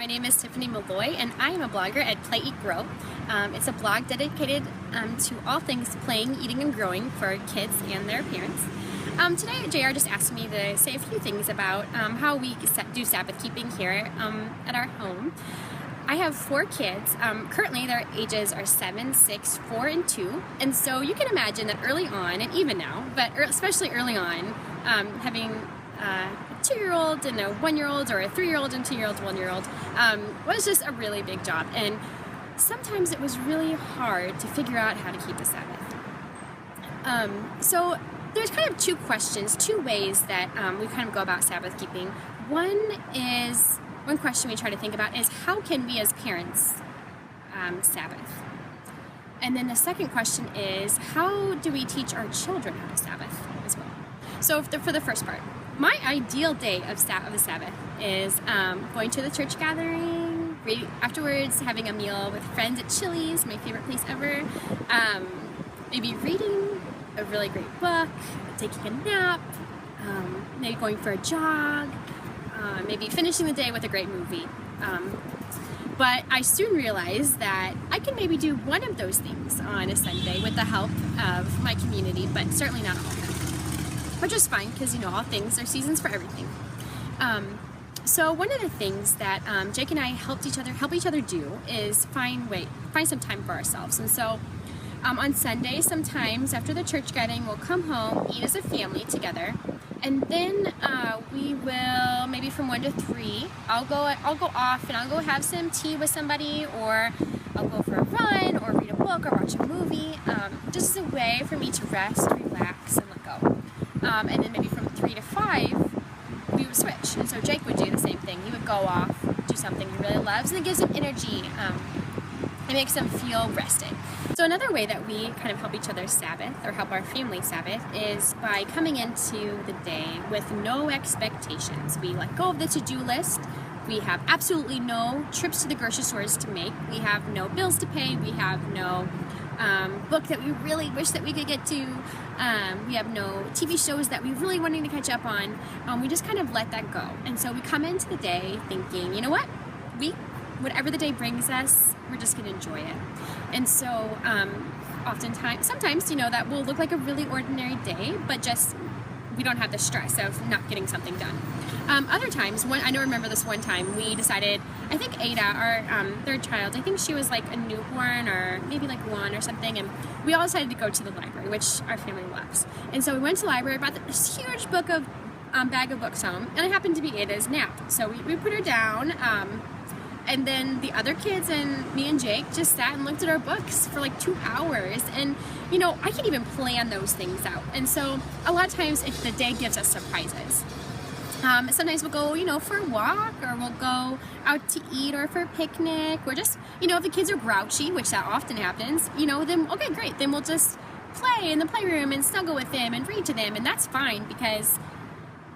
My name is Tiffany Malloy, and I am a blogger at Play, Eat, Grow. It's a blog dedicated to all things playing, eating, and growing for kids and their parents. Today, JR just asked me to say a few things about how we do Sabbath keeping here at our home. I have 4 kids. Currently, their ages are 7, 6, 4, and 2. And so you can imagine that early on, and even now, but especially early on, having a 2-year-old and a 1-year-old, or a 3-year-old and 2-year-old, 1-year-old, was just a really big job. And sometimes it was really hard to figure out how to keep the Sabbath. So there's kind of 2 ways that we kind of go about Sabbath keeping. One question we try to think about is, how can we as parents Sabbath? And then the second question is, how do we teach our children how to Sabbath as well? So for the first part, my ideal day of the Sabbath is going to the church gathering, afterwards having a meal with friends at Chili's, my favorite place ever, maybe reading a really great book, taking a nap, maybe going for a jog, maybe finishing the day with a great movie. But I soon realized that I can maybe do one of those things on a Sunday with the help of my community, but certainly not all of them. Which is fine, because all things are seasons for everything. So one of the things that Jake and I help each other do is find some time for ourselves. And so on Sunday, sometimes after the church gathering, we'll come home, eat as a family together, and then we will, maybe from 1 to 3, I'll go off and I'll go have some tea with somebody, or I'll go for a run, or read a book, or watch a movie, just as a way for me to rest, relax, and let go. And then maybe from 3 to 5, we would switch. And so Jake would do the same thing. He would go off, do something he really loves, and it gives him energy. It makes them feel rested. So another way that we kind of help each other Sabbath, or help our family Sabbath, is by coming into the day with no expectations. We let go of the to-do list. We have absolutely no trips to the grocery stores to make. We have no bills to pay. We have no book that we really wish that we could get to. We have no TV shows that we really wanting to catch up on. We just kind of let that go. And so we come into the day thinking, you know what? Whatever the day brings us, we're just going to enjoy it. And so sometimes, that will look like a really ordinary day, but just we don't have the stress of not getting something done. Other times, I remember this one time, we decided, I think Ada, our 3rd child, I think she was like a newborn, or maybe like 1 or something, and we all decided to go to the library, which our family loves. And so we went to the library, brought this huge bag of books home, and it happened to be Ada's nap. So we put her down, and then the other kids and me and Jake just sat and looked at our books for like 2 hours. And, I can't even plan those things out. And so a lot of times the day gives us surprises. Sometimes we'll go, for a walk, or we'll go out to eat, or for a picnic, or just, if the kids are grouchy, which that often happens, then, okay, great. Then we'll just play in the playroom and snuggle with them and read to them. And that's fine, because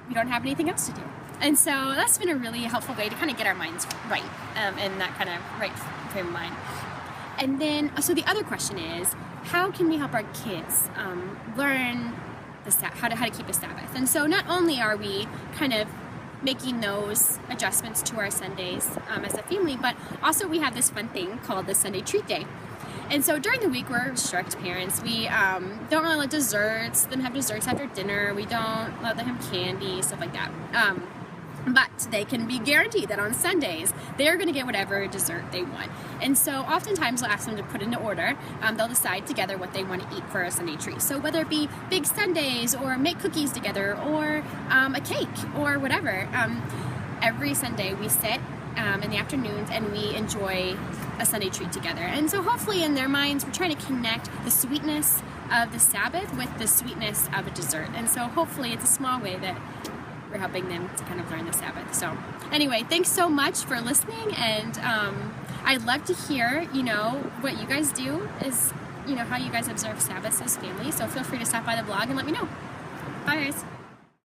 we don't have anything else to do. And so that's been a really helpful way to kind of get our minds right, and that kind of right frame of mind. And then, so the other question is, how can we help our kids learn how to keep a Sabbath? And so not only are we kind of making those adjustments to our Sundays as a family, but also we have this fun thing called the Sunday Treat Day. And so during the week, we're strict parents. We don't really let them have desserts after dinner. We don't let them have candy, stuff like that. But they can be guaranteed that on Sundays, they're going to get whatever dessert they want. And so oftentimes we'll ask them to put into order. They'll decide together what they want to eat for a Sunday treat. So whether it be big sundaes, or make cookies together, or a cake, or whatever, every Sunday we sit in the afternoons and we enjoy a Sunday treat together. And so hopefully in their minds, we're trying to connect the sweetness of the Sabbath with the sweetness of a dessert. And so hopefully it's a small way that we're helping them to kind of learn the Sabbath. So anyway, thanks so much for listening, and I'd love to hear, what you guys do is, how you guys observe Sabbath as family. So feel free to stop by the blog and let me know. Bye, guys.